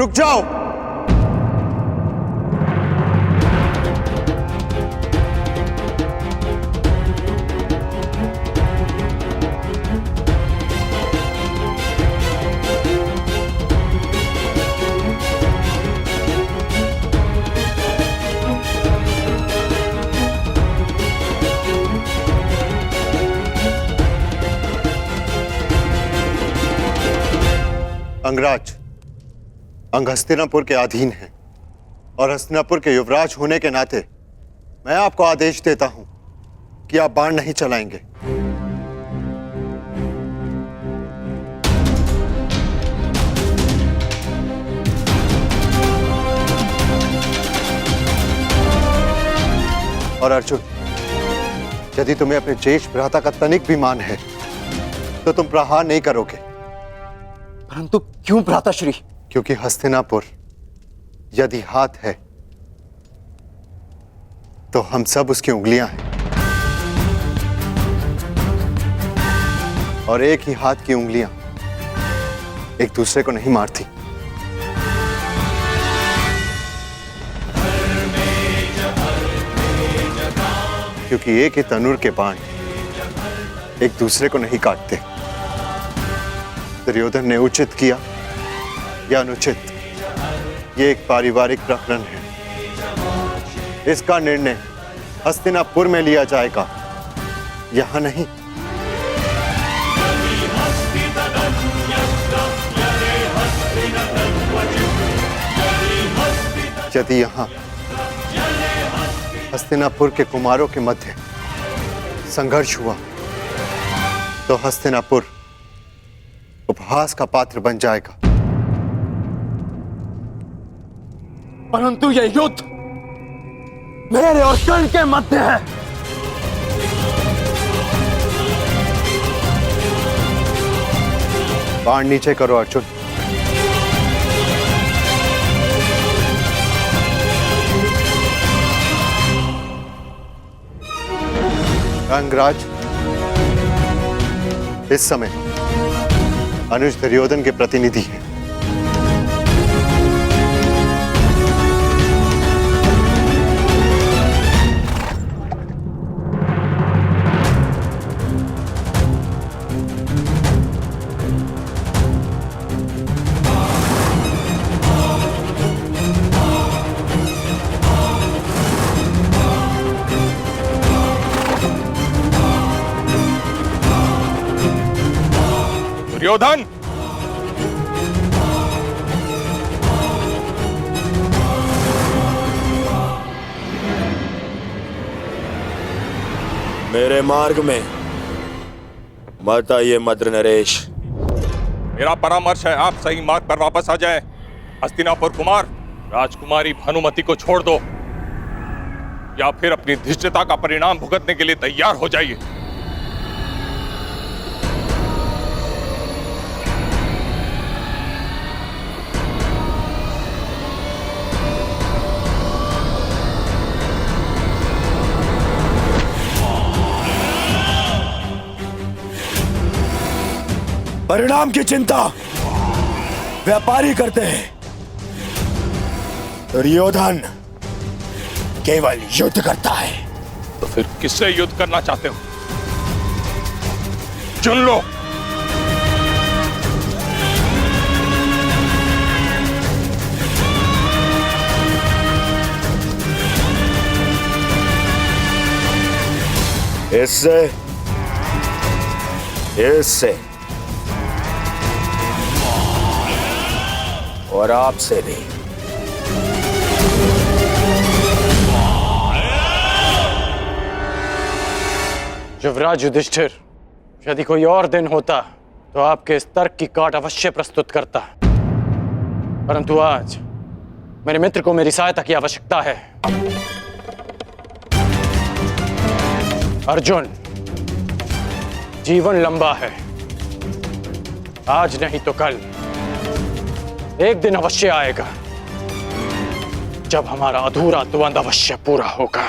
रुक जाओ। अंगराज, अंग हस्तिनापुर के अधीन है और हस्तिनापुर के युवराज होने के नाते मैं आपको आदेश देता हूं कि आप बाण नहीं चलाएंगे। और अर्जुन, यदि तुम्हें अपने ज्येष्ठ भ्राता का तनिक भी मान है तो तुम प्रहार नहीं करोगे। परंतु क्यों भ्राताश्री? क्योंकि हस्तिनापुर यदि हाथ है तो हम सब उसकी उंगलियां हैं, और एक ही हाथ की उंगलियां एक दूसरे को नहीं मारती। क्योंकि एक ही तनुर के बाण एक दूसरे को नहीं काटते। दुर्योधन ने उचित किया या अनुचित, ये एक पारिवारिक प्रकरण है। इसका निर्णय हस्तिनापुर में लिया जाएगा, यहां नहीं। यदि यहां हस्तिनापुर के कुमारों के मध्य संघर्ष हुआ तो हस्तिनापुर उपहास का पात्र बन जाएगा। परंतु यह युद्ध मेरे और कर्ण के मध्य है। बाण नीचे करो अर्जुन। अंगराज, इस समय अनुज दुर्योधन के प्रतिनिधि हैं। दुर्योधन, मेरे मार्ग में मत आइए मद्र नरेश। मेरा परामर्श है आप सही मार्ग पर वापस आ जाएं। हस्तिनापुर कुमार, राजकुमारी भानुमति को छोड़ दो या फिर अपनी धृष्टता का परिणाम भुगतने के लिए तैयार हो जाइए। परिणाम की चिंता व्यापारी करते हैं, दुर्योधन केवल युद्ध करता है। तो फिर किससे युद्ध करना चाहते हो? चुन लो। इससे, इससे और आपसे भी। युवराज युधिष्ठिर, यदि कोई और दिन होता तो आपके इस तर्क की काट अवश्य प्रस्तुत करता, परंतु आज मेरे मित्र को मेरी सहायता की आवश्यकता है। अर्जुन, जीवन लंबा है, आज नहीं तो कल एक दिन अवश्य आएगा जब हमारा अधूरा द्वंद्व अवश्य पूरा होगा।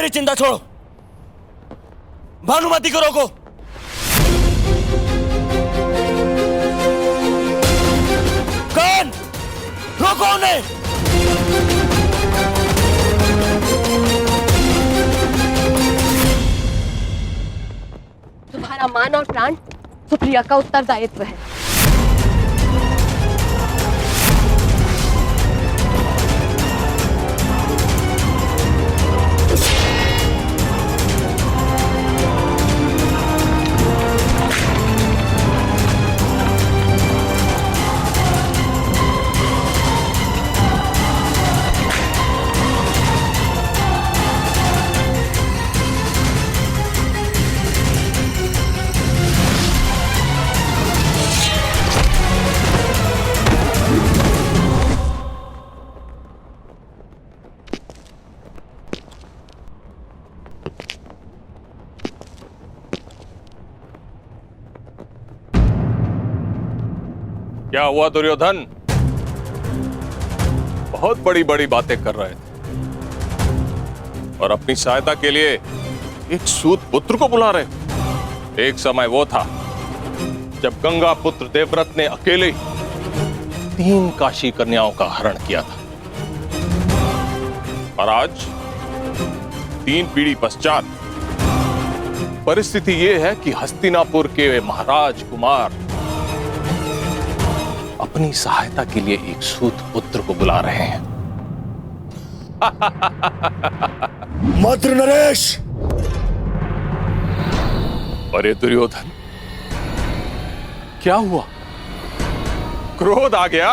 मेरी चिंता छोड़ो, भानुमति को रोको। कौन? रोको उन्हें। तुम्हारा मान और प्राण सुप्रिया का उत्तरदायित्व है। क्या हुआ दुर्योधन? बहुत बड़ी बड़ी बातें कर रहे थे और अपनी सहायता के लिए एक सूत पुत्र को बुला रहे। एक समय वो था जब गंगा पुत्र देवव्रत ने अकेले 3 काशी कन्याओं का हरण किया था, और आज 3 पीढ़ी पश्चात परिस्थिति ये है कि हस्तिनापुर के महाराज कुमार अपनी सहायता के लिए एक सूत पुत्र को बुला रहे हैं। मद्र नरेश! अरे दुर्योधन, क्या हुआ? क्रोध आ गया?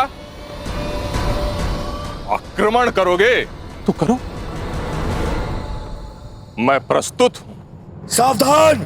आक्रमण करोगे तो करो, मैं प्रस्तुत हूं। सावधान!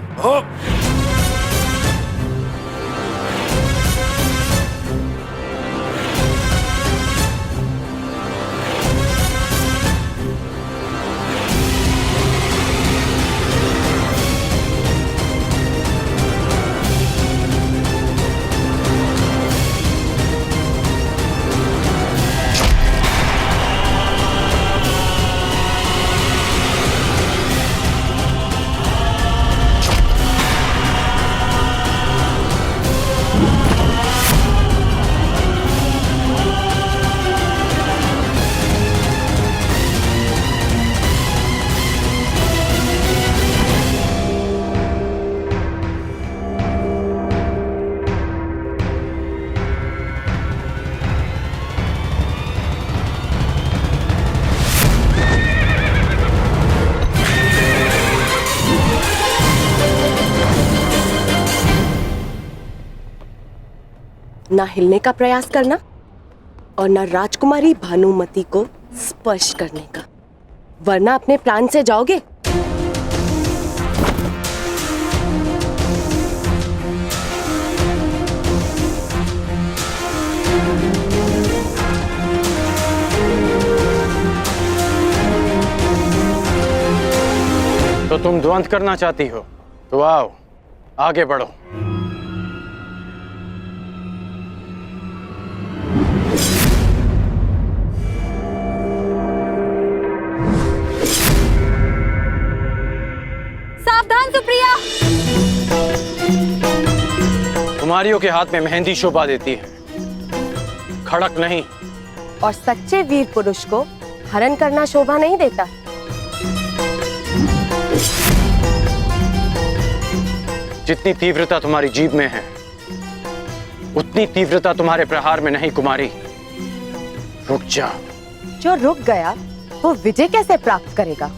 ना हिलने का प्रयास करना और ना राजकुमारी भानुमति को स्पर्श करने का, वरना अपने प्राण से जाओगे। तो तुम द्वंद्व करना चाहती हो तो आओ, आगे बढ़ो। सावधान सुप्रिया! कुमारियों के हाथ में मेहंदी शोभा देती है, खड़क नहीं। और सच्चे वीर पुरुष को हरण करना शोभा नहीं देता। जितनी तीव्रता तुम्हारी जीभ में है, उतनी तीव्रता तुम्हारे प्रहार में नहीं कुमारी। रुक जा। जो रुक गया वो विजय कैसे प्राप्त करेगा?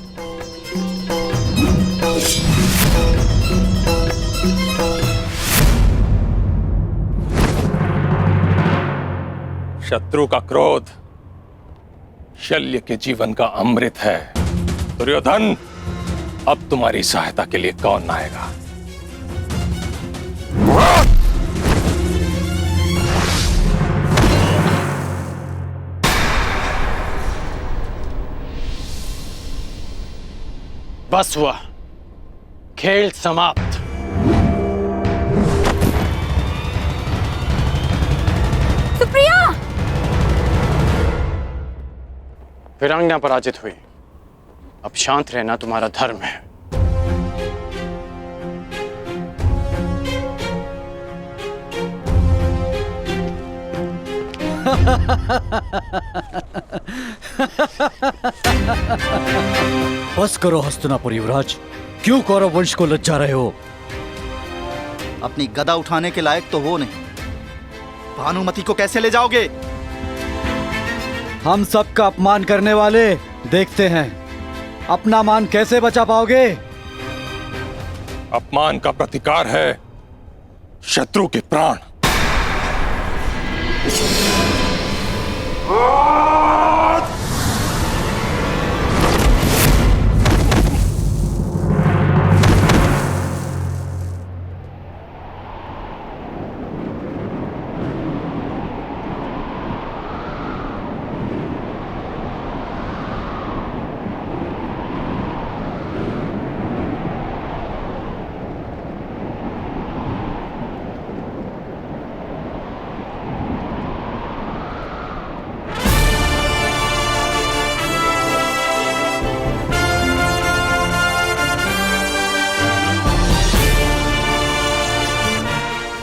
शत्रु का क्रोध शल्य के जीवन का अमृत है। दुर्योधन, अब तुम्हारी सहायता के लिए कौन आएगा? बस हुआ, खेल समाप्त। सुप्रिया! वीरांगना पराजित हुई, अब शांत रहना तुम्हारा धर्म है। बस करो हस्तिनापुर युवराज, क्यों कौरव वंश को लज्जा रहे हो? अपनी गदा उठाने के लायक तो हो नहीं, भानुमति को कैसे ले जाओगे? हम सबका अपमान करने वाले, देखते हैं अपना मान कैसे बचा पाओगे। अपमान का प्रतिकार है शत्रु के प्राण।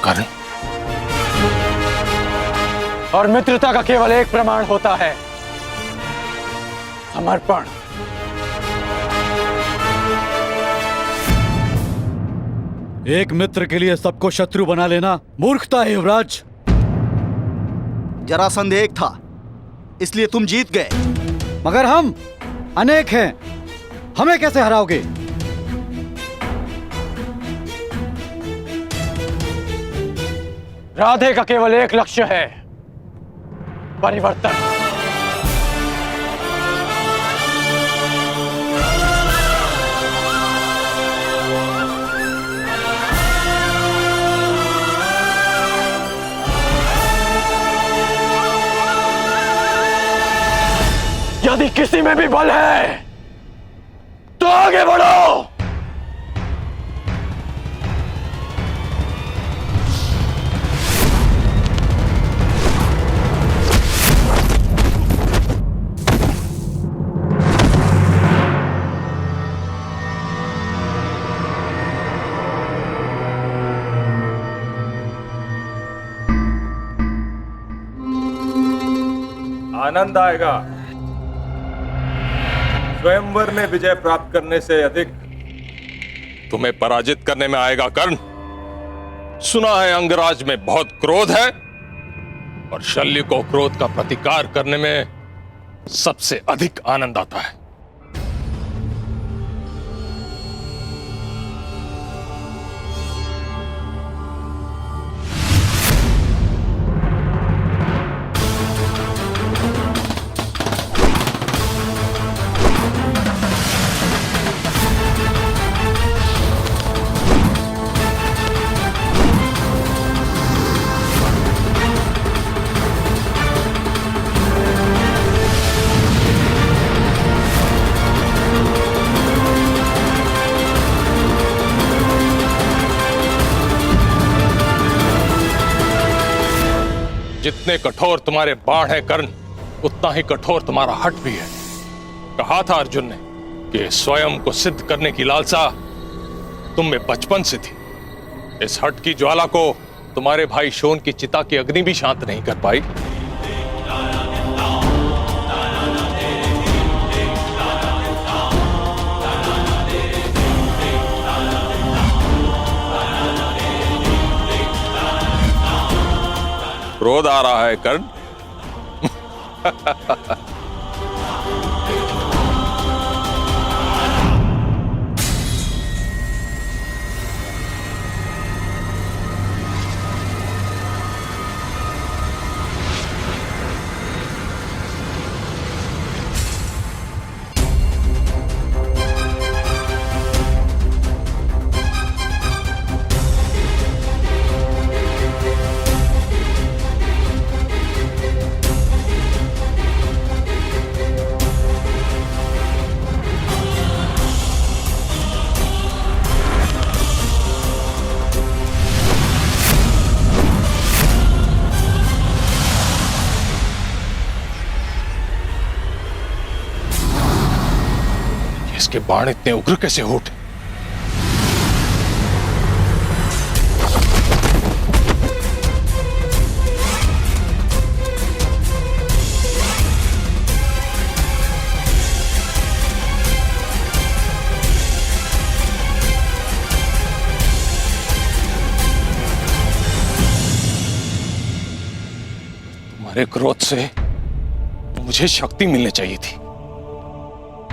कर्ण, और मित्रता का केवल एक प्रमाण होता है, समर्पण। एक मित्र के लिए सबको शत्रु बना लेना मूर्खता है युवराज। जरासंध एक था, इसलिए तुम जीत गए। मगर हम अनेक हैं, हमें कैसे हराओगे? राधे का केवल एक लक्ष्य है, परिवर्तन। यदि किसी में भी बल है तो आगे बढ़ो। आनंद आएगा। स्वयंवर में विजय प्राप्त करने से अधिक तुम्हें पराजित करने में आएगा कर्ण। सुना है अंगराज में बहुत क्रोध है और शल्य को क्रोध का प्रतिकार करने में सबसे अधिक आनंद आता है। जितने कठोर तुम्हारे बाण हैं कर्ण, उतना ही कठोर तुम्हारा हठ भी है। कहा था अर्जुन ने कि स्वयं को सिद्ध करने की लालसा तुम में बचपन से थी। इस हठ की ज्वाला को तुम्हारे भाई शोन की चिता की अग्नि भी शांत नहीं कर पाई। क्रोध आ रहा है कर्ण। के बाण इतने उग्र कैसे हो उठे? तुम्हारे क्रोध से मुझे शक्ति मिलनी चाहिए थी,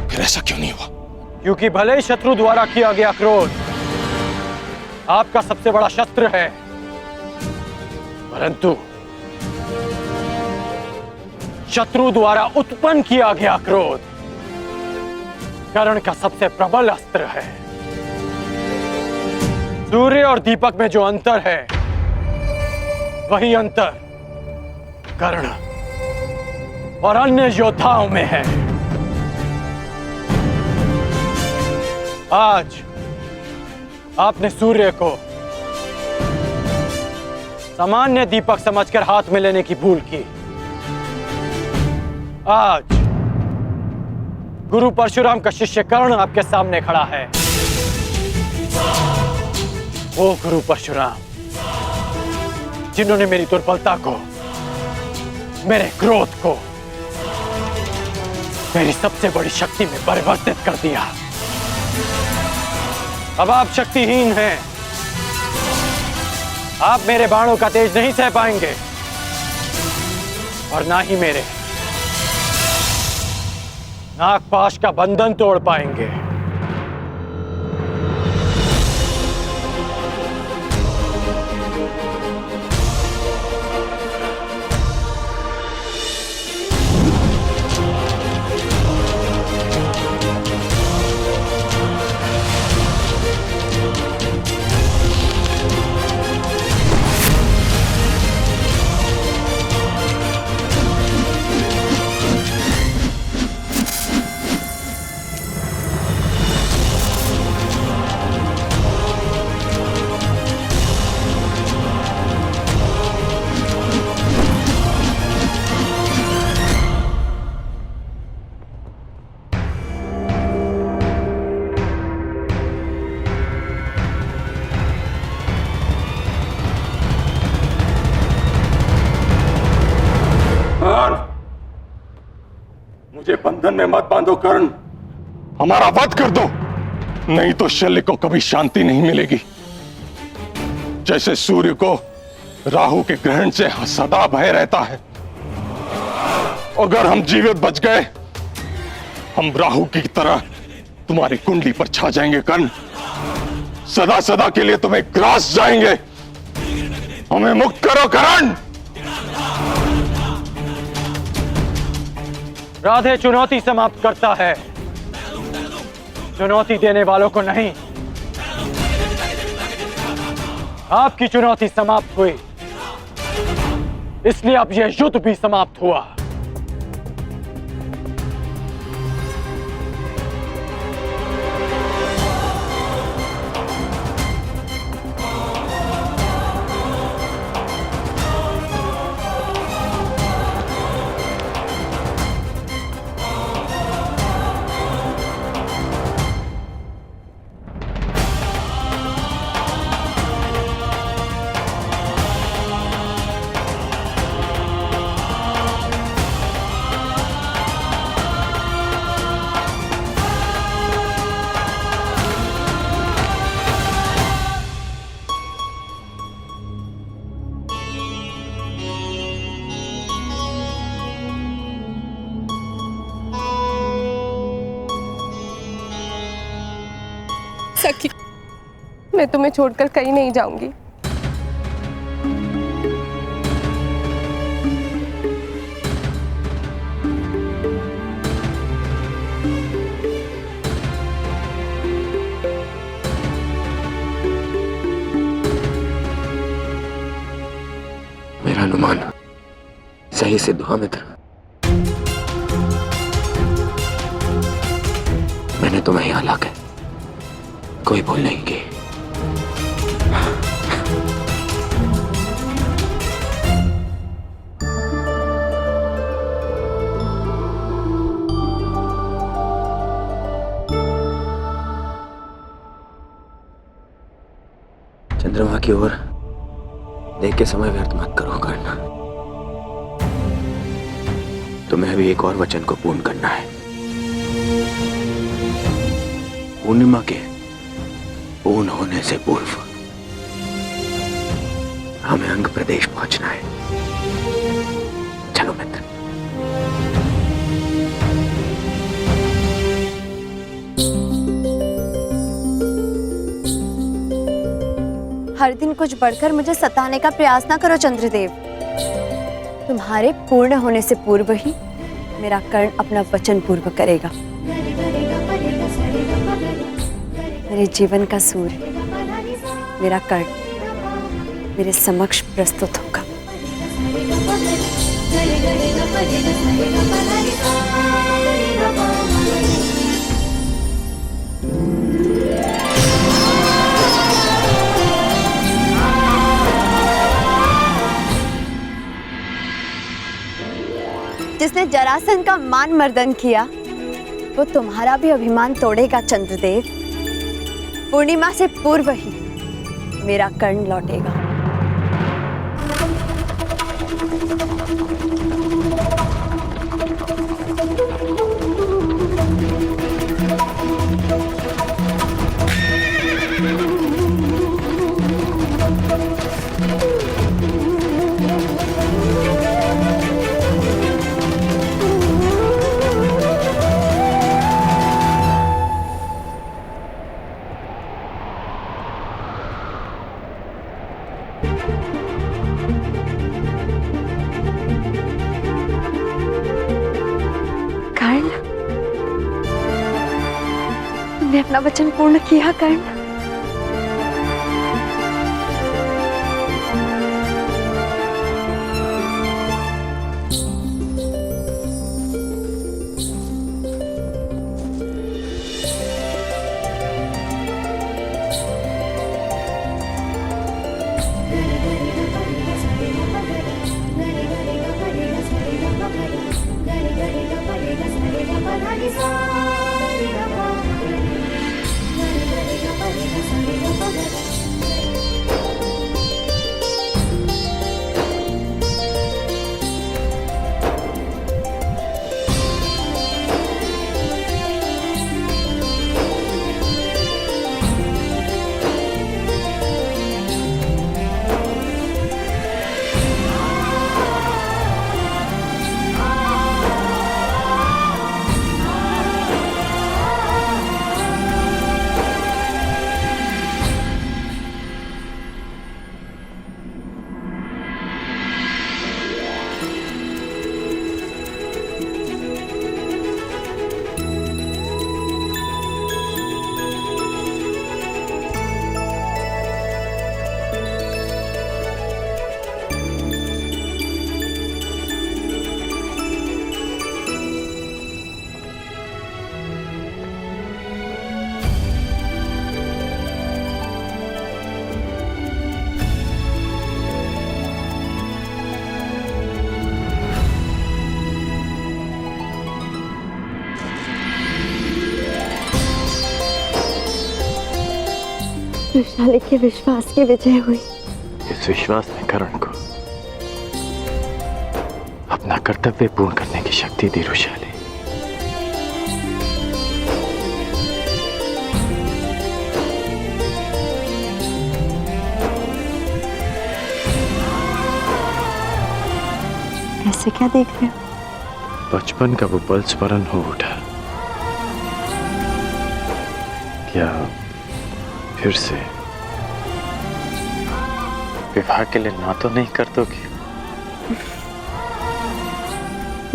फिर ऐसा क्यों नहीं हुआ? क्योंकि भले ही शत्रु द्वारा किया गया क्रोध आपका सबसे बड़ा शस्त्र है, परंतु शत्रु द्वारा उत्पन्न किया गया क्रोध कर्ण का सबसे प्रबल अस्त्र है। सूर्य और दीपक में जो अंतर है वही अंतर कर्ण और अन्य योद्धाओं में है। आज आपने सूर्य को सामान्य दीपक समझकर हाथ में लेने की भूल की। आज गुरु परशुराम का शिष्य कर्ण आपके सामने खड़ा है। वो गुरु परशुराम जिन्होंने मेरी दुर्बलता को, मेरे क्रोध को मेरी सबसे बड़ी शक्ति में परिवर्तित कर दिया। अब आप शक्तिहीन हैं। आप मेरे बाणों का तेज नहीं सह पाएंगे और ना ही मेरे नागपाश का बंधन तोड़ पाएंगे। मुझे बंधन में मत बांधो कर्ण, हमारा वध कर दो, नहीं तो शल्य को कभी शांति नहीं मिलेगी। जैसे सूर्य को राहु के ग्रहण से सदा भय रहता है, अगर हम जीवित बच गए हम राहु की तरह तुम्हारी कुंडली पर छा जाएंगे कर्ण, सदा सदा के लिए तुम्हें ग्रास जाएंगे। हमें मुक्त करो कर्ण। राधे चुनौती समाप्त करता है, चुनौती देने वालों को नहीं। आपकी चुनौती समाप्त हुई, इसलिए अब यह युद्ध भी समाप्त हुआ। सखी, मैं तुम्हें छोड़कर कहीं नहीं जाऊंगी। मेरा अनुमान सही सिद्ध हुआ मित्र। मैंने तुम्हें यहाँ लाकर कोई भूल नहीं की। चंद्रमा की ओर देख के समय व्यर्थ मत करो कर्ण। तुम्हें अभी एक और वचन को पूर्ण करना है। पूर्णिमा के पूर्ण होने से पूर्व हमें अंग प्रदेश पहुंचना है। चलो मित्र। हर दिन कुछ बढ़कर मुझे सताने का प्रयास ना करो चंद्रदेव। तुम्हारे पूर्ण होने से पूर्व ही मेरा कर्ण अपना वचन पूर्ण करेगा। मेरे जीवन का सूर्य मेरा कर्ण मेरे समक्ष प्रस्तुत होगा। जिसने जरासंध का मान मर्दन किया वो तुम्हारा भी अभिमान तोड़ेगा चंद्रदेव। पूर्णिमा से पूर्व ही मेरा कर्ण लौटेगा। तुमने अपना वचन पूर्ण किया कर्ण। वृषाली के विश्वास की विजय हुई। इस विश्वास ने कर्ण को अपना कर्तव्य पूर्ण करने की शक्ति दी। वृषाली, ऐसे क्या देख रहे हो? बचपन का वो पल स्मरण हो उठा। क्या फिर से विवाह के लिए ना तो नहीं कर दोगी?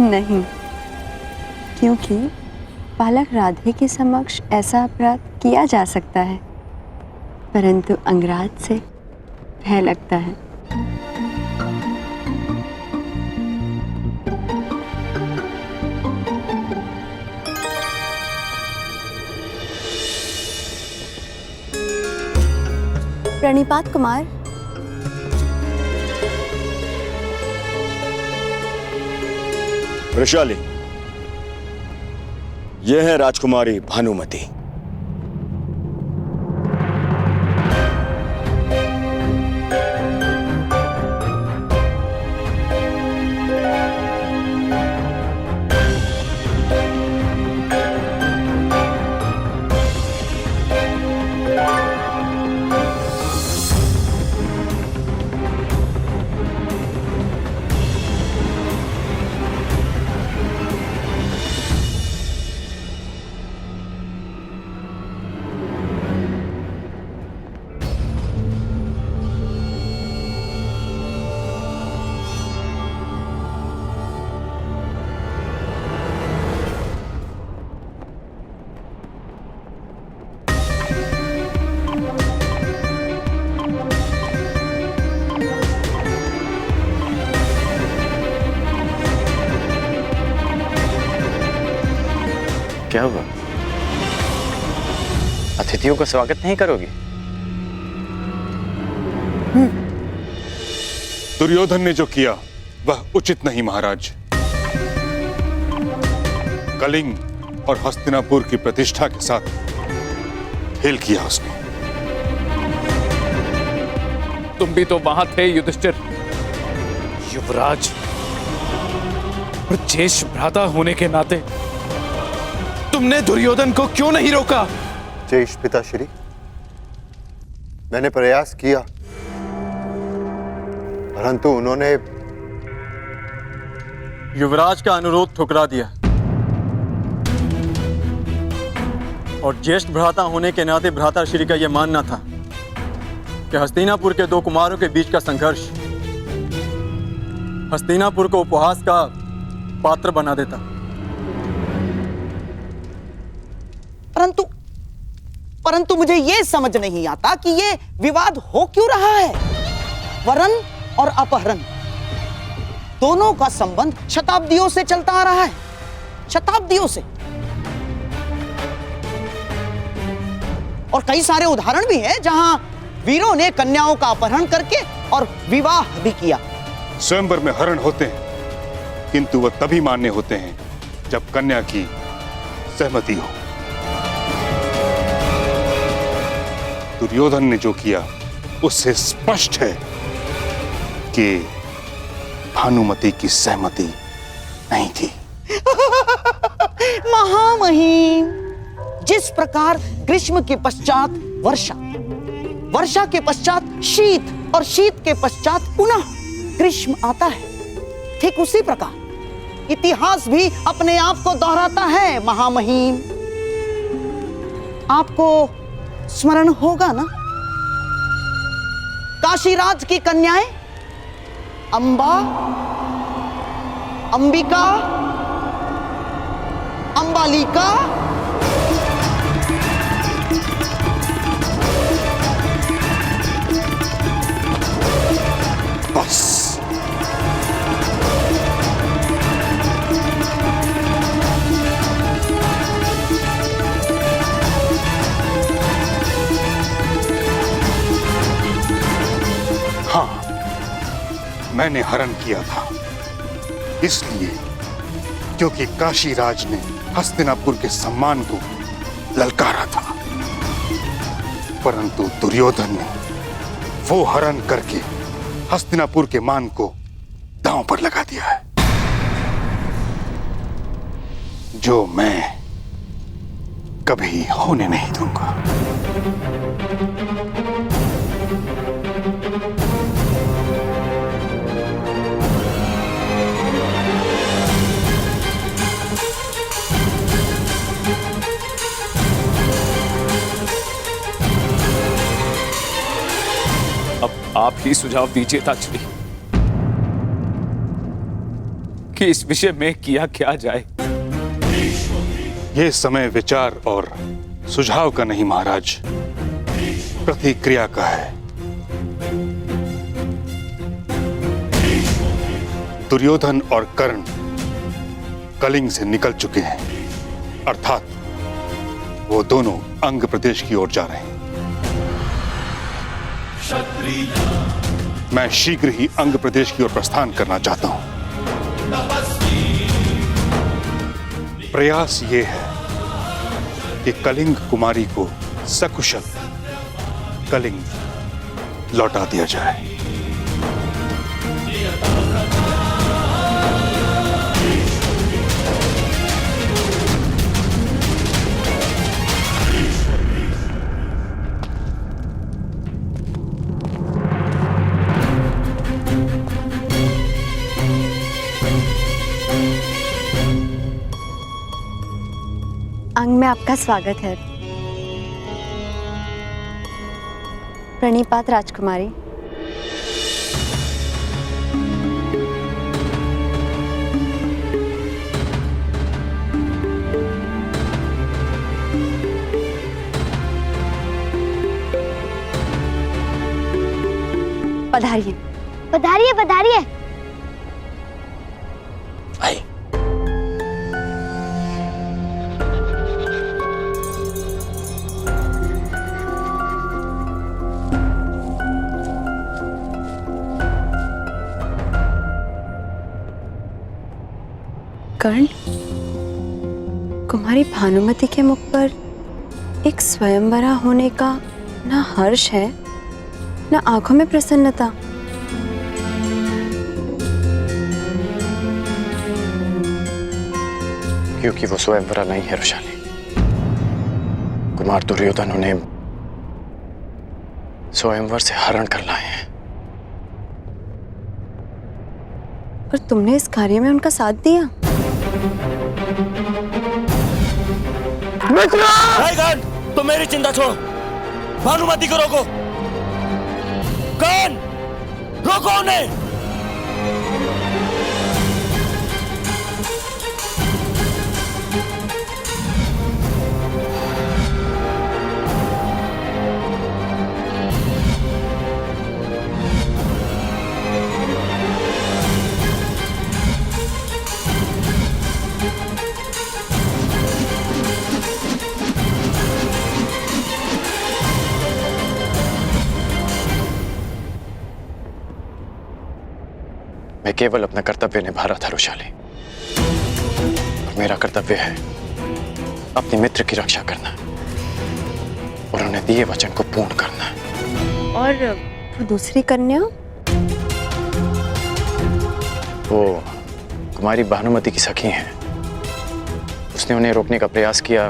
नहीं, क्योंकि बालक राधे के समक्ष ऐसा अपराध किया जा सकता है, परंतु अंगराज से भय लगता है। प्रणिपात कुमार। वृषाली, यह है राजकुमारी भानुमति। क्या हुआ? अतिथियों का स्वागत नहीं करोगी? दुर्योधन ने जो किया वह उचित नहीं महाराज। कलिंग और हस्तिनापुर की प्रतिष्ठा के साथ खेल किया उसने। तुम भी तो वहां थे युधिष्ठिर। युवराज और ज्येष्ठ भ्राता होने के नाते तुमने दुर्योधन को क्यों नहीं रोका? ज्येष्ठ पिताश्री, मैंने प्रयास किया, परंतु उन्होंने युवराज का अनुरोध ठुकरा दिया और ज्येष्ठ भ्राता होने के नाते भ्राताश्री का यह मानना था कि हस्तिनापुर के दो कुमारों के बीच का संघर्ष हस्तिनापुर को उपहास का पात्र बना देता। परंतु मुझे ये समझ नहीं आता कि ये विवाद हो क्यों रहा है। वरण और अपहरण दोनों का संबंध शताब्दियों से चलता आ रहा है, शताब्दियों से। और कई सारे उदाहरण भी हैं जहां वीरों ने कन्याओं का अपहरण करके और विवाह भी किया। स्वयंवर में हरण होते हैं, किंतु वह तभी मान्य होते हैं जब कन्या की सहमति हो। दुर्योधन ने जो किया उससे स्पष्ट है कि भानुमति की सहमति नहीं थी। महामहिम, जिस प्रकार ग्रीष्म के पश्चात वर्षा, वर्षा के पश्चात शीत और शीत के पश्चात पुनः ग्रीष्म आता है, ठीक उसी प्रकार इतिहास भी अपने आप को दोहराता है। महामहिम, आपको स्मरण होगा ना, काशीराज की कन्याएं अंबा, अंबिका, अंबालिका, बस हाँ, मैंने हरण किया था इसलिए क्योंकि काशीराज ने हस्तिनापुर के सम्मान को ललकारा था, परंतु दुर्योधन ने वो हरण करके हस्तिनापुर के मान को दांव पर लगा दिया है, जो मैं कभी होने नहीं दूंगा। अब आप ही सुझाव दीजिए ताचरी कि इस विषय में किया क्या जाए। ये समय विचार और सुझाव का नहीं महाराज, प्रतिक्रिया का है। दुर्योधन और कर्ण कलिंग से निकल चुके हैं, अर्थात वो दोनों अंग प्रदेश की ओर जा रहे हैं। मैं शीघ्र ही अंग प्रदेश की ओर प्रस्थान करना चाहता हूं। प्रयास ये है कि कलिंग कुमारी को सकुशल कलिंग लौटा दिया जाए। अंग में आपका स्वागत है। प्रणिपात राजकुमारी। पधारिए। पधारिए पधारिए। कर्ण, कुमारी भानुमति के मुख पर एक स्वयंवरा होने का ना हर्ष है, ना आंखों में प्रसन्नता। क्योंकि वो स्वयंवरा नहीं है रुशाली। कुमार दुर्योधन उन्हें स्वयंवर से हरण कर लाए हैं। और तुमने इस कार्य में उनका साथ दिया? कर्ण, तुम मेरी चिंता छोड़ो, भानुमति को रोको। कर्ण, रोको उन्हें। मैं केवल अपना कर्तव्य निभा रहा था रुशाली, और मेरा कर्तव्य है अपने मित्र की रक्षा करना और उन्हें दिए वचन को पूर्ण करना। और वो दूसरी कन्या? वो कुमारी भानुमति की सखी हैं। उसने उन्हें रोकने का प्रयास किया,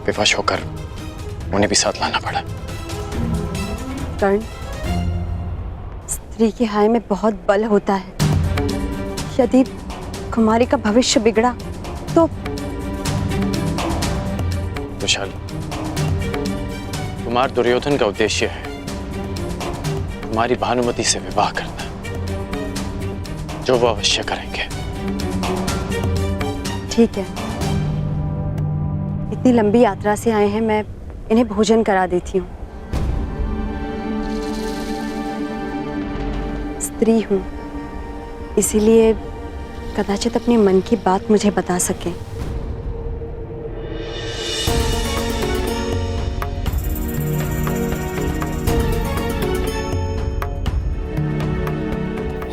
विवश होकर उन्हें भी साथ लाना पड़ा। कर्ण, स्त्री की हाय में बहुत बल होता है। यदि कुमारी का भविष्य बिगड़ा तो विशाल, कुमार दुर्योधन का उद्देश्य है कुमारी भानुमति से विवाह करना, जो वो अवश्य करेंगे। ठीक है, इतनी लंबी यात्रा से आए हैं, मैं इन्हें भोजन करा देती हूँ। स्त्री हूँ, इसीलिए कदाचित अपने मन की बात मुझे बता सके।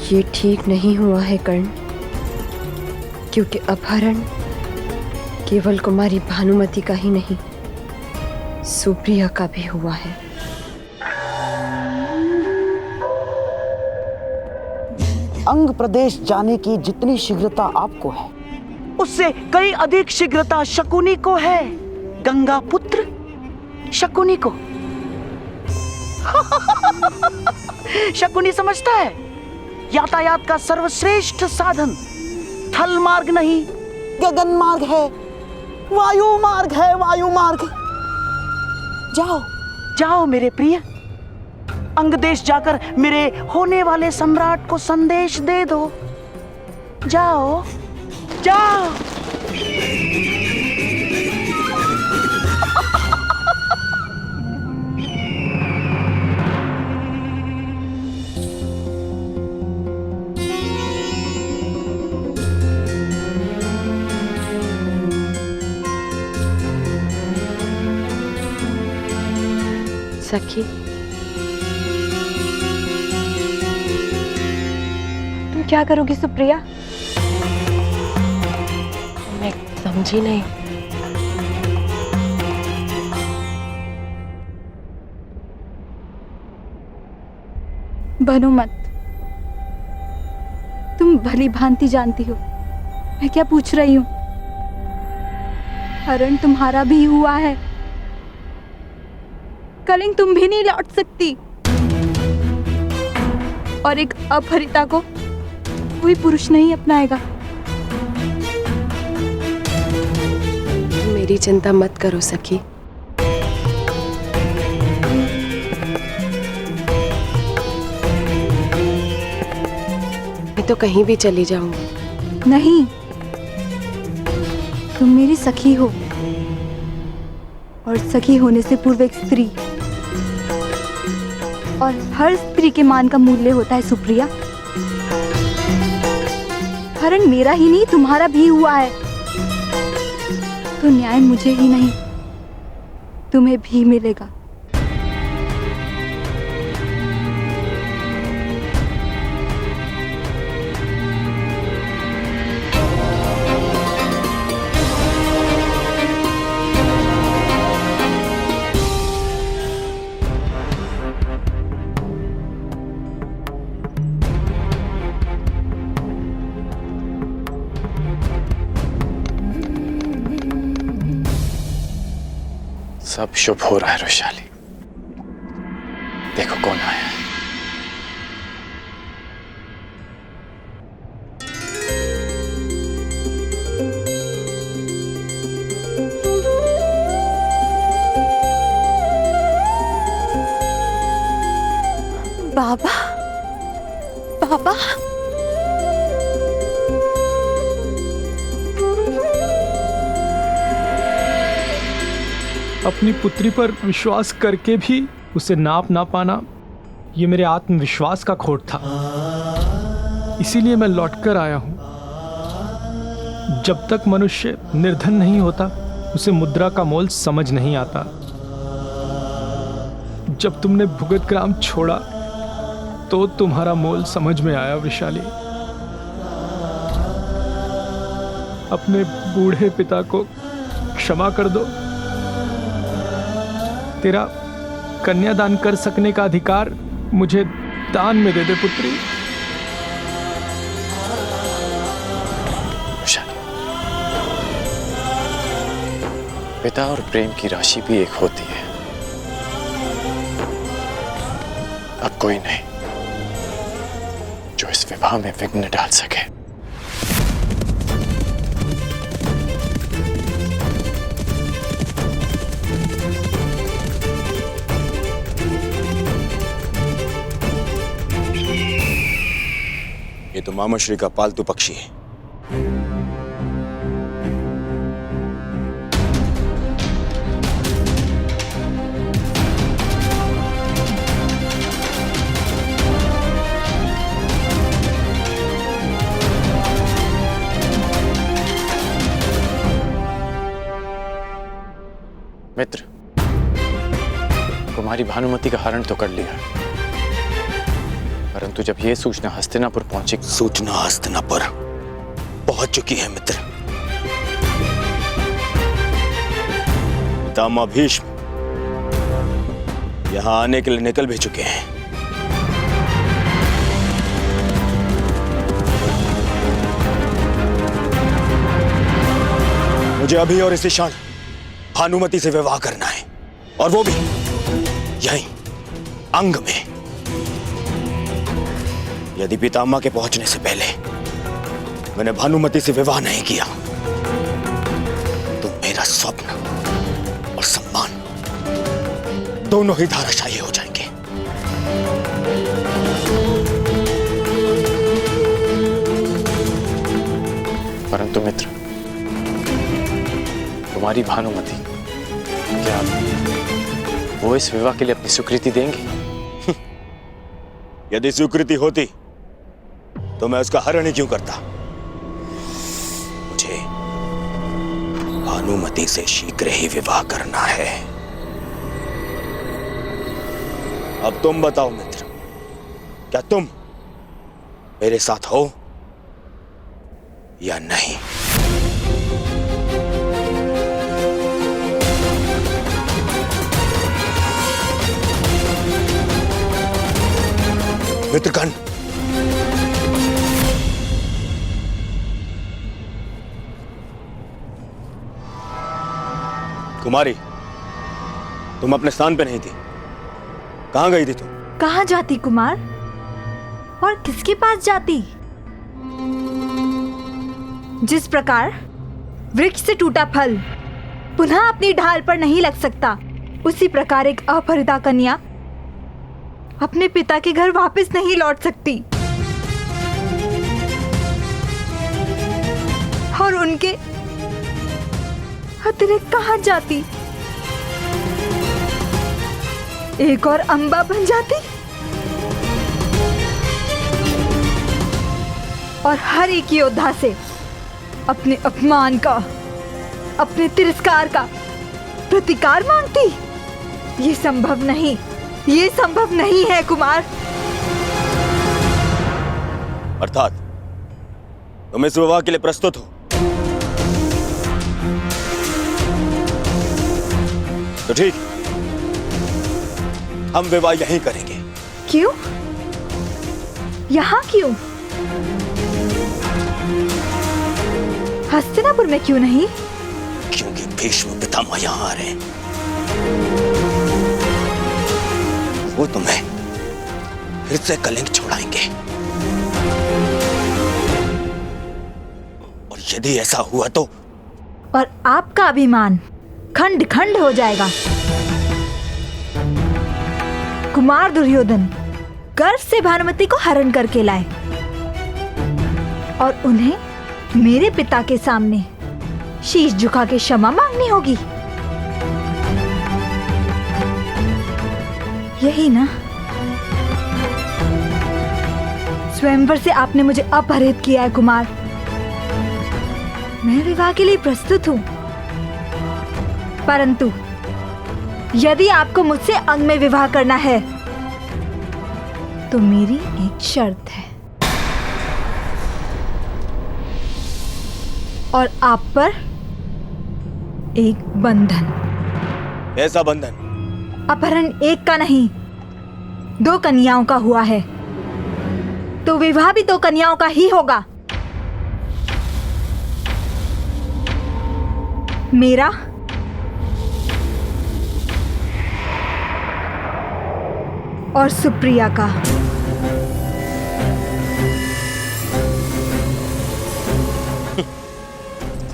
ये ठीक नहीं हुआ है कर्ण, क्योंकि अपहरण केवल कुमारी भानुमति का ही नहीं, सुप्रिया का भी हुआ है। अंग प्रदेश जाने की जितनी शीघ्रता आपको है, उससे कई अधिक शीघ्रता शकुनी को है, गंगा पुत्र शकुनी को। शकुनी समझता है यातायात का सर्वश्रेष्ठ साधन थल मार्ग नहीं, गगन मार्ग है, वायु मार्ग है, वायु मार्ग। जाओ जाओ मेरे प्रिय, अंग देश जाकर मेरे होने वाले सम्राट को संदेश दे दो। जाओ जाओ। सखी, तुम क्या करोगी सुप्रिया? मैं समझी नहीं। बनो मत, तुम भली भांति जानती हो मैं क्या पूछ रही हूँ। हरण तुम्हारा भी हुआ है, कलिंग तुम भी नहीं लौट सकती, और एक अपहरिता को कोई पुरुष नहीं अपनाएगा। मेरी चिंता मत करो सखी, मैं तो कहीं भी चली जाऊंगी। नहीं, तुम मेरी सखी हो, और सखी होने से पूर्व एक स्त्री, और हर स्त्री के मान का मूल्य होता है सुप्रिया। हरण मेरा ही नहीं तुम्हारा भी हुआ है, तो न्याय मुझे ही नहीं तुम्हें भी मिलेगा। सब शुभ हो रहा है वैशाली। देखो कौन आया है। बाबा, बाबा, अपनी पुत्री पर विश्वास करके भी उसे नाप ना पाना, ये मेरे आत्मविश्वास का खोट था। इसीलिए मैं लौटकर आया हूं। जब तक मनुष्य निर्धन नहीं होता, उसे मुद्रा का मोल समझ नहीं आता। जब तुमने भुगत ग्राम छोड़ा तो तुम्हारा मोल समझ में आया वैशाली। अपने बूढ़े पिता को क्षमा कर दो। तेरा कन्यादान कर सकने का अधिकार मुझे दान में दे दे पुत्री। पिता और प्रेम की राशि भी एक होती है। अब कोई नहीं जो इस विवाह में विघ्न डाल सके। ये तो मामाश्री का पालतू पक्षी है। मित्र, कुमारी भानुमति का हरण तो कर लिया, परंतु जब यह सूचना हस्तिनापुर पहुंची। सूचना हस्तिनापुर पहुंच चुकी है मित्र। पितामह भीष्म यहां आने के लिए निकल भी चुके हैं। मुझे अभी और इसी क्षण भानुमति से विवाह करना है, और वो भी यहीं अंग में। यदि पितामह के पहुंचने से पहले मैंने भानुमति से विवाह नहीं किया तो मेरा स्वप्न और सम्मान दोनों ही धाराशायी हो जाएंगे। परंतु मित्र, तुम्हारी भानुमति, क्या वो इस विवाह के लिए अपनी स्वीकृति देंगी? यदि स्वीकृति होती तो मैं उसका हरण ही क्यों करता। मुझे भानुमति से शीघ्र ही विवाह करना है। अब तुम बताओ मित्र, क्या तुम मेरे साथ हो या नहीं? मित्रगण, कुमारी, तुम अपने स्थान पे नहीं थी। कहां गई थी तुम? कहां जाती कुमार, और किसके पास जाती? जिस प्रकार वृक्ष से टूटा फल पुनः अपनी ढाल पर नहीं लग सकता, उसी प्रकार एक अपहृता कन्या अपने पिता के घर वापस नहीं लौट सकती। और उनके अतिरिक्त कहां जाती? एक और अंबा बन जाती और हर एक योद्धा से अपने अपमान का, अपने तिरस्कार का प्रतिकार मांगती। ये संभव नहीं, ये संभव नहीं है कुमार। अर्थात तुम इस विवाह के लिए प्रस्तुत हो? तो ठीक, हम विवाह यहीं करेंगे। क्यों? यहाँ क्यों? हस्तिनापुर में क्यों नहीं? क्योंकि भीष्म पितामह यहाँ आ रहे हैं। वो तुम्हें फिर से कलंक छोड़ाएंगे। और यदि ऐसा हुआ तो और आपका अभिमान खंड खंड हो जाएगा। कुमार दुर्योधन गर्व से भानुमति को हरण करके लाए और उन्हें मेरे पिता के सामने शीश झुका के क्षमा मांगनी होगी। यही ना? स्वयंवर से आपने मुझे अपहरित किया है कुमार। मैं विवाह के लिए प्रस्तुत हूँ, परंतु यदि आपको मुझसे अंग में विवाह करना है तो मेरी एक शर्त है, और आप पर एक बंधन। ऐसा बंधन? अपहरण एक का नहीं, 2 कन्याओं का हुआ है, तो विवाह भी 2 कन्याओं का ही होगा। मेरा और सुप्रिया का।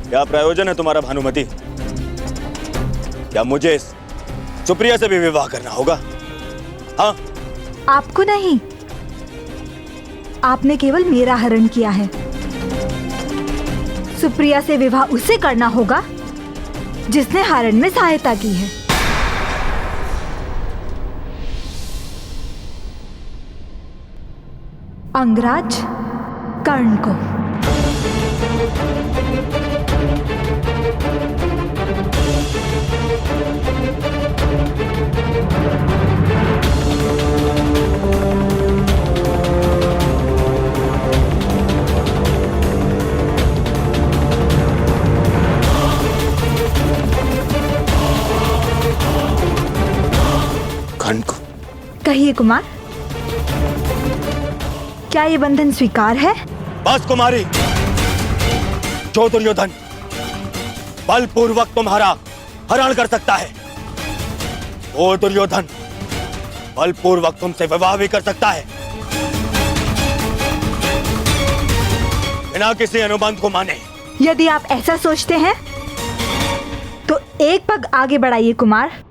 क्या प्रयोजन है तुम्हारा भानुमति? क्या मुझे सुप्रिया से भी विवाह करना होगा? हाँ? आपको नहीं, आपने केवल मेरा हरण किया है। सुप्रिया से विवाह उसे करना होगा जिसने हरण में सहायता की है। अंगराज कर्ण को। कर्ण को? कहिए कुमार, क्या ये बंधन स्वीकार है? बस कुमारी, जो दुर्योधन बलपूर्वक तुम्हारा हरण कर सकता है, वो दुर्योधन बलपूर्वक तुमसे विवाह भी कर सकता है, बिना किसी अनुबंध को माने। यदि आप ऐसा सोचते हैं तो एक पग आगे बढ़ाइए कुमार।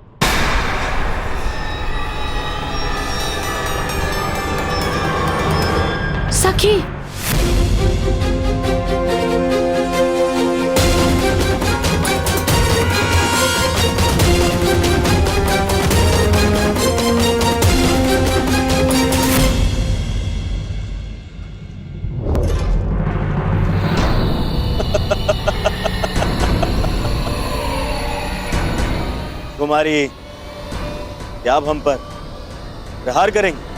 सखी, कुमारी, क्या आप हम पर प्रहार करेंगे?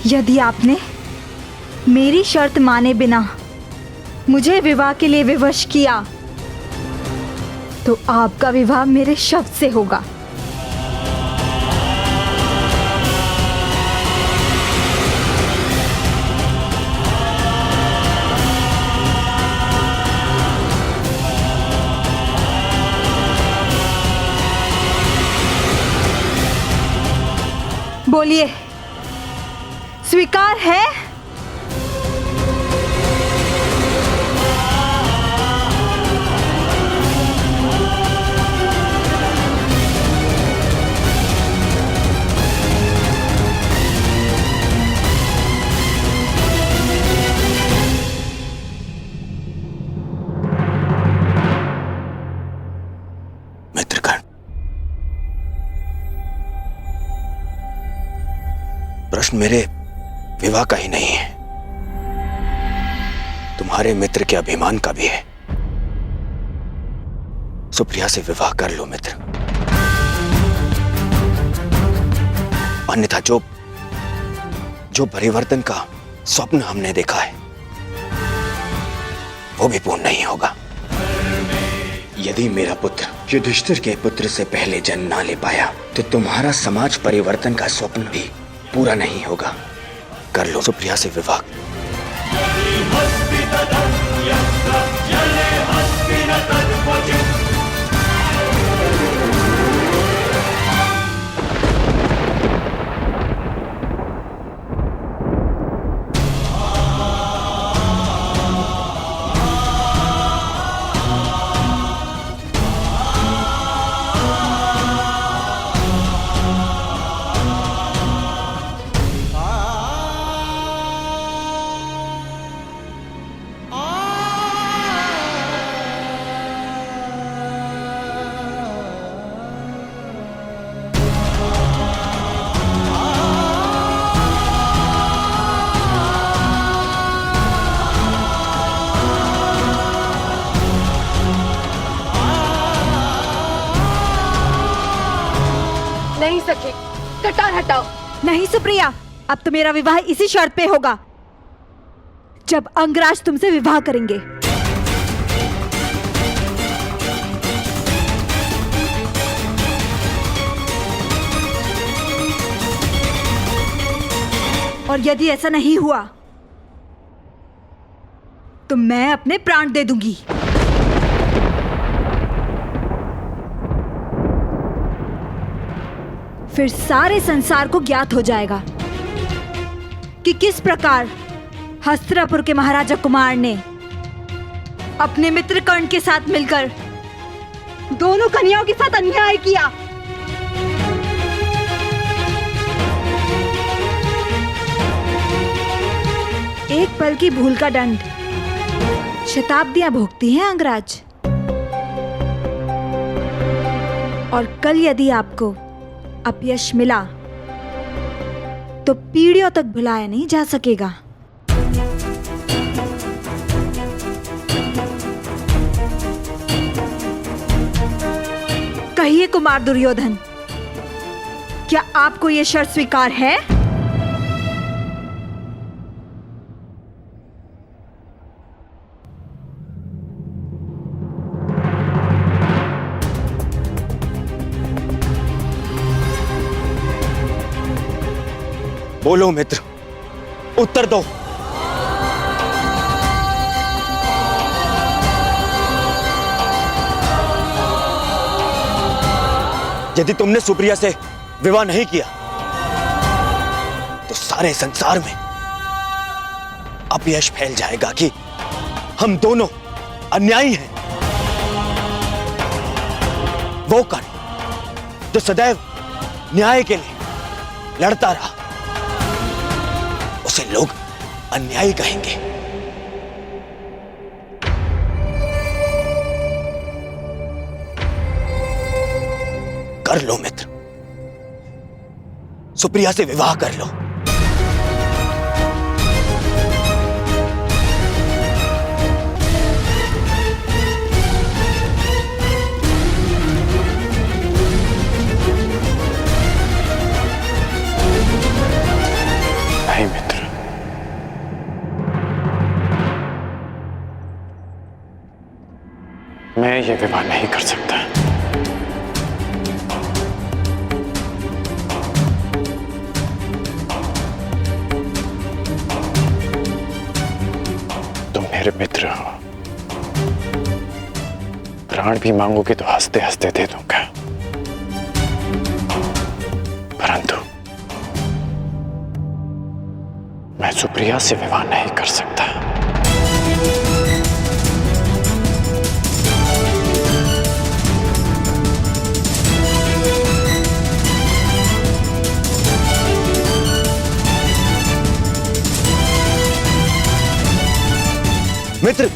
यदि आपने मेरी शर्त माने बिना मुझे विवाह के लिए विवश किया तो आपका विवाह मेरे शब्द से होगा। बोलिए, स्वीकार है? मित्रगण, प्रश्न मेरे विवाह का ही नहीं है, तुम्हारे मित्र के अभिमान का भी है। सुप्रिया से विवाह कर लो मित्र, अन्यथा जो परिवर्तन का स्वप्न हमने देखा है वो भी पूर्ण नहीं होगा। यदि मेरा पुत्र युधिष्ठिर के पुत्र से पहले जन्म ना ले पाया तो तुम्हारा समाज परिवर्तन का स्वप्न भी पूरा नहीं होगा। कर लो सुप्रिया से विवाह। नहीं सके, कटार हटाओ। नहीं सुप्रिया, अब तो मेरा विवाह इसी शर्त पे होगा, जब अंगराज तुमसे विवाह करेंगे। और यदि ऐसा नहीं हुआ तो मैं अपने प्राण दे दूंगी। फिर सारे संसार को ज्ञात हो जाएगा कि किस प्रकार हस्तिनापुर के महाराजा कुमार ने अपने मित्र कर्ण के साथ मिलकर दोनों कन्याओं के साथ अन्याय किया। एक पल की भूल का दंड शताब्दियां भोगती हैं अंगराज। और कल यदि आपको अपयश मिला तो पीढ़ियों तक भुलाया नहीं जा सकेगा। कहिए कुमार दुर्योधन, क्या आपको यह शर्त स्वीकार है? बोलो मित्र, उत्तर दो। यदि तुमने सुप्रिया से विवाह नहीं किया तो सारे संसार में अपयश फैल जाएगा कि हम दोनों अन्यायी हैं। वो कर्ण जो सदैव न्याय के लिए लड़ता रहा, उसे लोग अन्यायी कहेंगे। कर लो मित्र, सुप्रिया से विवाह कर लो। नहीं मित्र, मैं ये विवाह नहीं कर सकता। तुम मेरे मित्र हो, प्राण भी मांगोगे तो हंसते हंसते दे दूंगा, परंतु मैं सुप्रिया से विवाह नहीं कर सकता। मित्र,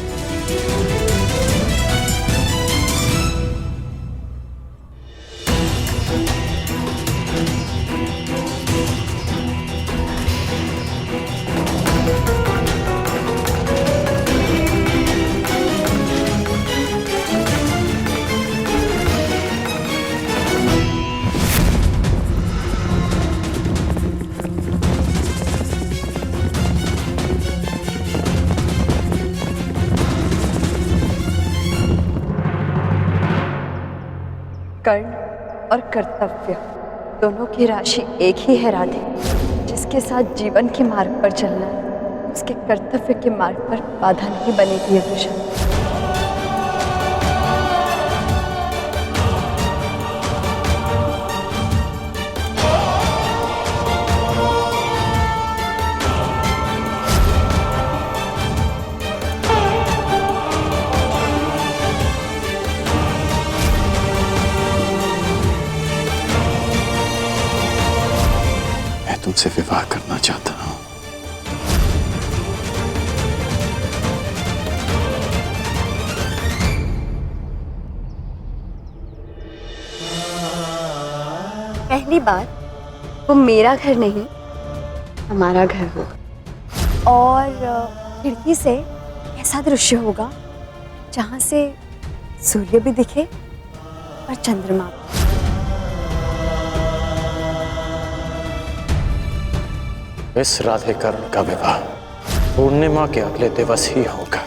कर्ण और कर्तव्य दोनों की राशि एक ही है राधे। जिसके साथ जीवन के मार्ग पर चलना है उसके कर्तव्य के मार्ग पर बाधा नहीं बनेगी वृषा। तुमसे विवाह करना चाहता हूं। पहली बात, वो मेरा घर नहीं हमारा घर होगा, और खिड़की से ऐसा दृश्य होगा जहां से सूर्य भी दिखे और चंद्रमा भी। इस राधे कर्ण का विवाह पूर्णिमा के अगले दिवस ही होगा।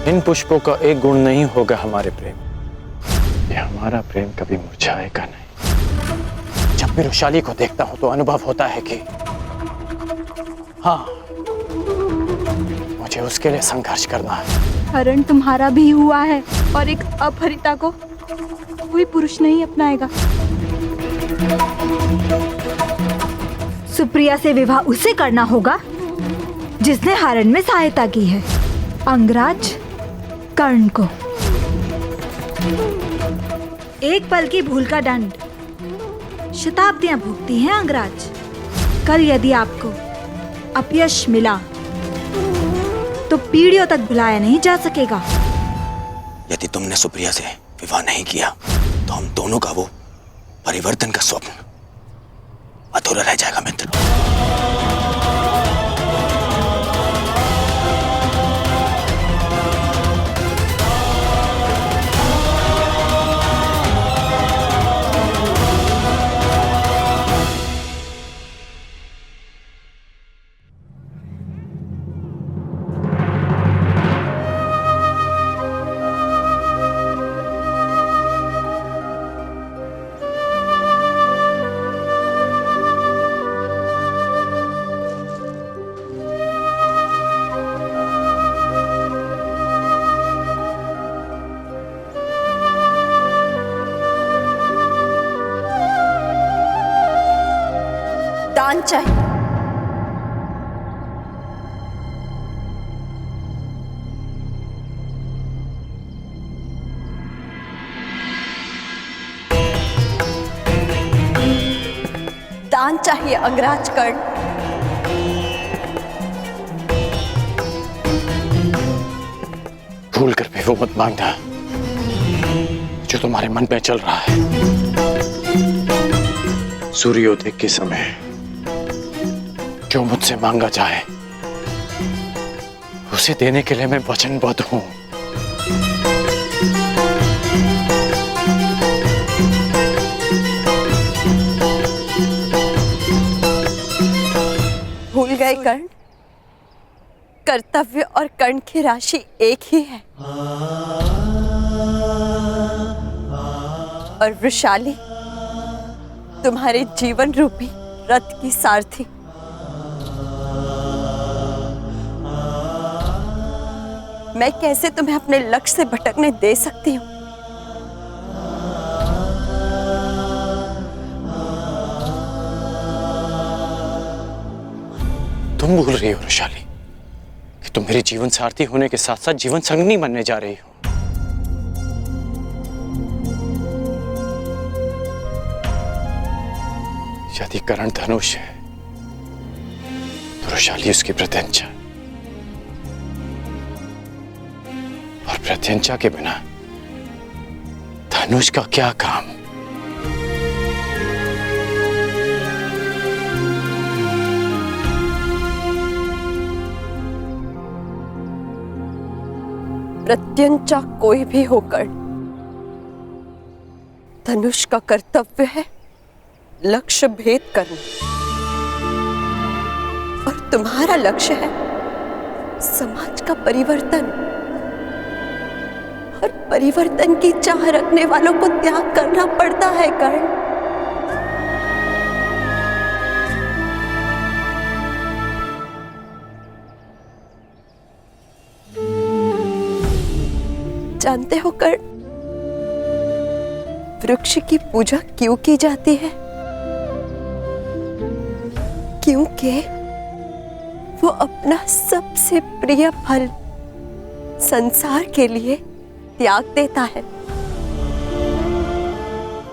इन पुष्पों का एक गुण नहीं होगा हमारे प्रेम, ये हमारा प्रेम कभी मुरझाएगा नहीं। जब भी वृषाली को देखता हूं तो अनुभव होता है कि हाँ, मुझे उसके लिए संघर्ष करना है। हरण तुम्हारा भी हुआ है और एक अपहरिता को कोई पुरुष नहीं अपनाएगा। सुप्रिया से विवाह उसे करना होगा जिसने हरण में सहायता की है, अंगराज कर्ण को। एक पल की भूल का दंड शताब्दियां भुगती हैं अंगराज। कल यदि आपको अपयश मिला तो पीढ़ियों तक भुलाया नहीं जा सकेगा। यदि तुमने सुप्रिया से विवाह नहीं किया तो हम दोनों का वो परिवर्तन का स्वप्न अधूरा रह जाएगा मित्र। दान चाहिए। दान चाहिए अंगराज कर्ण। भूल कर भी वो मत मांगना जो तुम्हारे मन में चल रहा है। सूर्योदय के समय जो मुझसे मांगा जाए उसे देने के लिए मैं वचनबद्ध हूं। भूल गए कर्ण, कर्तव्य और कर्ण की राशि एक ही है। और वृषाली तुम्हारे जीवन रूपी रथ की सारथी। मैं कैसे तुम्हें अपने लक्ष्य से भटकने दे सकती हूँ? तुम भूल रही हो वृषाली कि तुम मेरी जीवन सारथी होने के साथ साथ जीवन संगनी बनने जा रही हो। यदि कर्ण धनुष है तो वृषाली उसकी प्रत्यंचा, और प्रत्यंचा के बिना धनुष का क्या काम? प्रत्यंचा कोई भी होकर धनुष का कर्तव्य है लक्ष्य भेद करना, और तुम्हारा लक्ष्य है समाज का परिवर्तन और परिवर्तन की चाह रखने वालों को त्याग करना पड़ता है कर्ण। जानते हो कर्ण, वृक्ष की पूजा क्यों की जाती है? क्योंकि वो अपना सबसे प्रिय फल संसार के लिए त्याग देता है।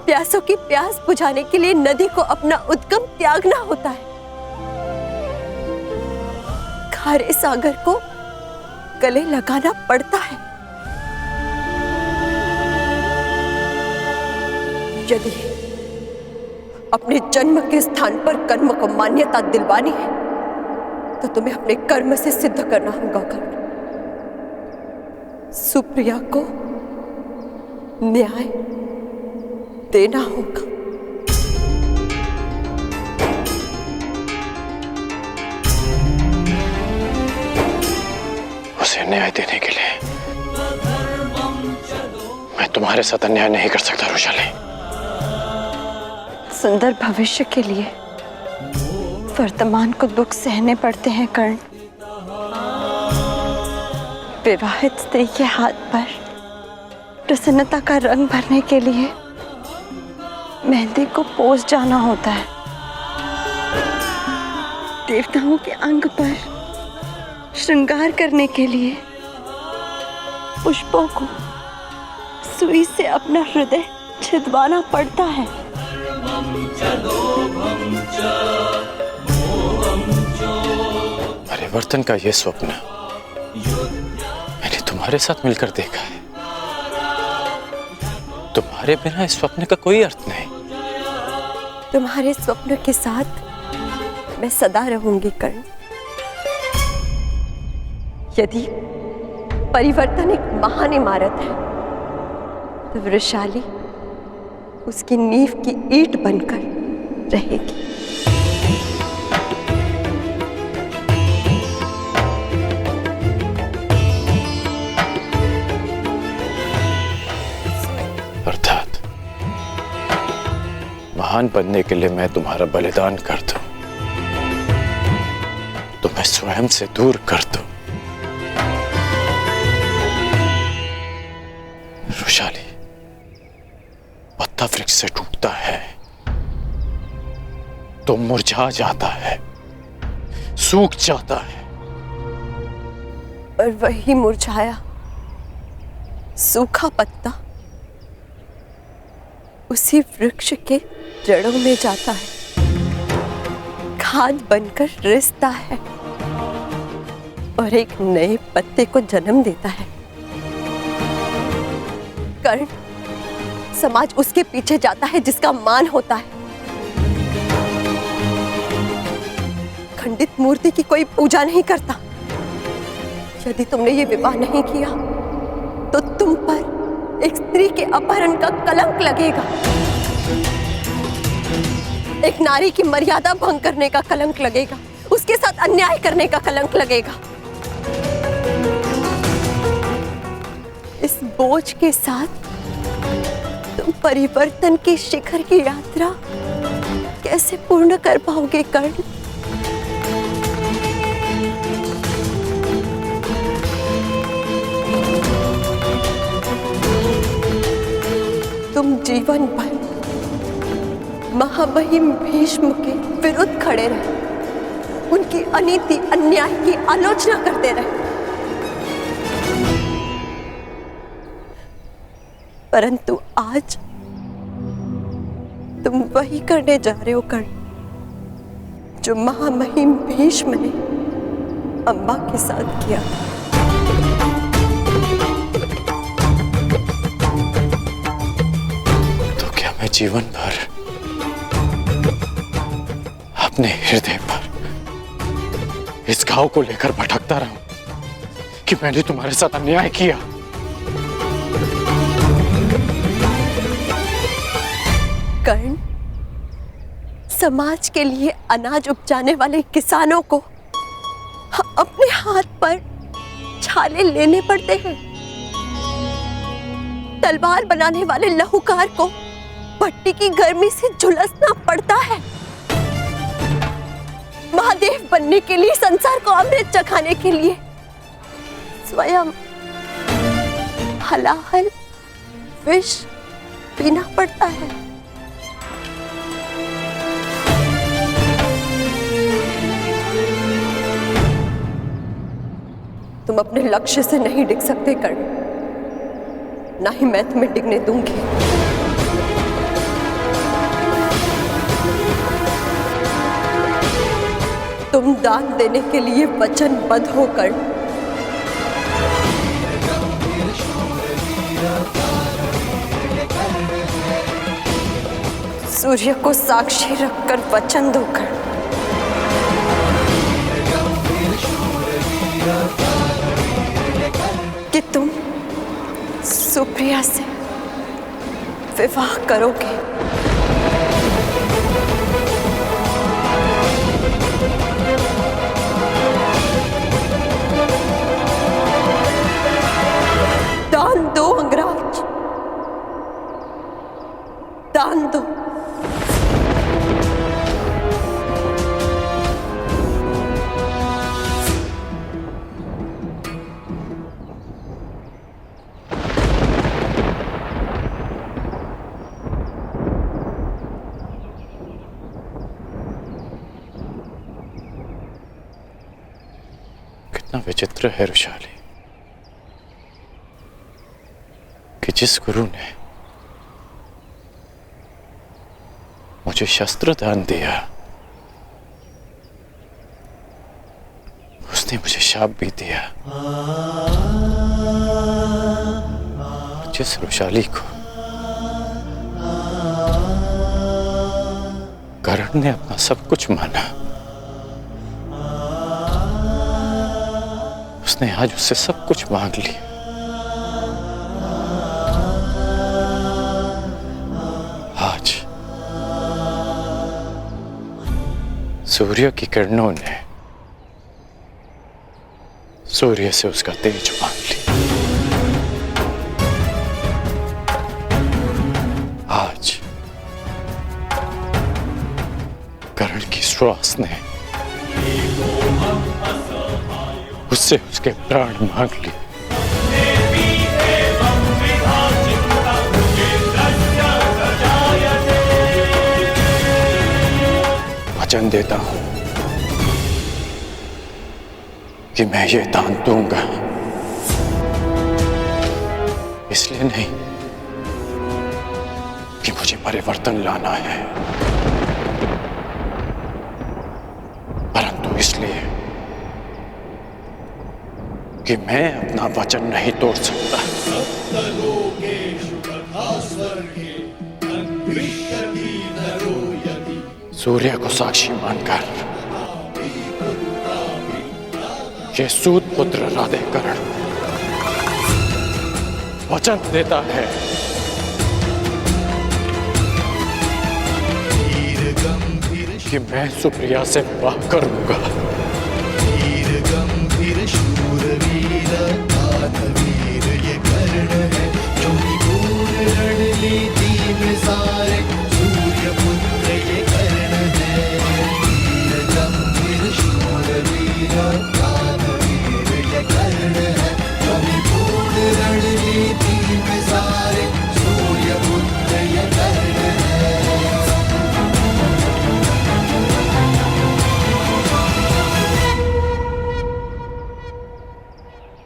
प्यासों की प्यास बुझाने के लिए नदी को अपना उद्गम त्यागना होता है। खारे सागर को गले लगाना पड़ता है। यदि अपने जन्म के स्थान पर कर्म को मान्यता दिलवानी है तो तुम्हें अपने कर्म से सिद्ध करना होगा कर्ण। सुप्रिया को न्याय देना होगा। उसे न्याय देने के लिए मैं तुम्हारे साथ अन्याय नहीं कर सकता रोशाली। सुंदर भविष्य के लिए वर्तमान को दुख सहने पड़ते हैं कर्ण। विवाहित स्त्री के हाथ पर प्रसन्नता का रंग भरने के लिए मेहंदी को पोस जाना होता है। देवताओं के अंग पर श्रृंगार करने के लिए पुष्पों को सुई से अपना हृदय छिदवाना पड़ता है। परिवर्तन का ये स्वप्न मैंने तुम्हारे साथ मिलकर देखा है। तुम्हारे बिना इस स्वप्न का कोई अर्थ नहीं। तुम्हारे स्वप्न के साथ मैं सदा रहूंगी कर्ण। यदि परिवर्तन एक महान इमारत है तो वृषाली उसकी नींव की ईंट बनकर रहेगी। अर्थात महान बनने के लिए मैं तुम्हारा बलिदान कर दूं, तो मैं स्वयं से दूर कर दूं। रुशाली, पत्ता वृक्ष से टूटता है तो मुरझा जाता है, सूख जाता है। और वही मुरझाया सूखा पत्ता उसी वृक्ष के जड़ों में जाता है, खाद बनकर रिसता है और एक नए पत्ते को जन्म देता है। कर्ण, समाज उसके पीछे जाता है जिसका मान होता है। खंडित मूर्ति की कोई पूजा नहीं करता। यदि तुमने ये विवाह नहीं किया तो तुम पर एक स्त्री के अपहरण का कलंक लगेगा, एक नारी की मर्यादा भंग करने का कलंक लगेगा, उसके साथ अन्याय करने का कलंक लगेगा। इस बोझ के साथ तुम परिवर्तन के शिखर की यात्रा कैसे पूर्ण कर पाओगे कर्ण? तुम जीवन भर महामहिम भीष्म के विरुद्ध खड़े रहे, उनकी अनीति अन्याय की आलोचना करते रहे, परंतु आज तुम वही करने जा रहे हो कर्ण जो महामहिम भीष्म ने अम्बा के साथ किया। तो क्या मैं जीवन भर अपने हृदय पर इस घाव को लेकर भटकता रहूं कि मैंने तुम्हारे साथ अन्याय किया? कर्ण, समाज के लिए अनाज उपजाने वाले किसानों को अपने हाथ पर छाले लेने पड़ते हैं। तलवार बनाने वाले लहूकार को भट्टी की गर्मी से झुलसना पड़ता है। महादेव बनने के लिए, संसार को अमृत चखाने के लिए स्वयं हलाहल विष पीना पड़ता है। तुम अपने लक्ष्य से नहीं डिग सकते कर्ण, ना ही मैं तुम्हें डिगने दूंगी। तुम दान देने के लिए वचनबद्ध हो कर्ण। सूर्य को साक्षी रखकर वचन दो कर्ण कि तुम सुप्रिया से विवाह करोगे। दान दो अंगराज, दान दो। कितना विचित्र है रुशाली कि जिस गुरु ने मुझे शस्त्र दान दिया, उसने मुझे शाप भी दिया। जिस रुशाली को कर्ण ने अपना सब कुछ माना, उसने आज उससे सब कुछ मांग लिया। आज सूर्य की किरणों ने सूर्य से उसका तेज मांग लिया। आज कर्ण की श्वास ने उससे उसके प्राण मांग लिए। वचन देता हूं कि मैं ये दान दूंगा, इसलिए नहीं कि मुझे परिवर्तन लाना है, परंतु इसलिए कि मैं अपना वचन नहीं तोड़ सकता। सूर्य को साक्षी मानकर ये सूत पुत्र राधेकर्ण वचन देता है कि मैं सुप्रिया से विवाह करूंगा। गंभीर शूरवीर दानवीर ये कर्ण है, जो भी घोर रणनीति में सारे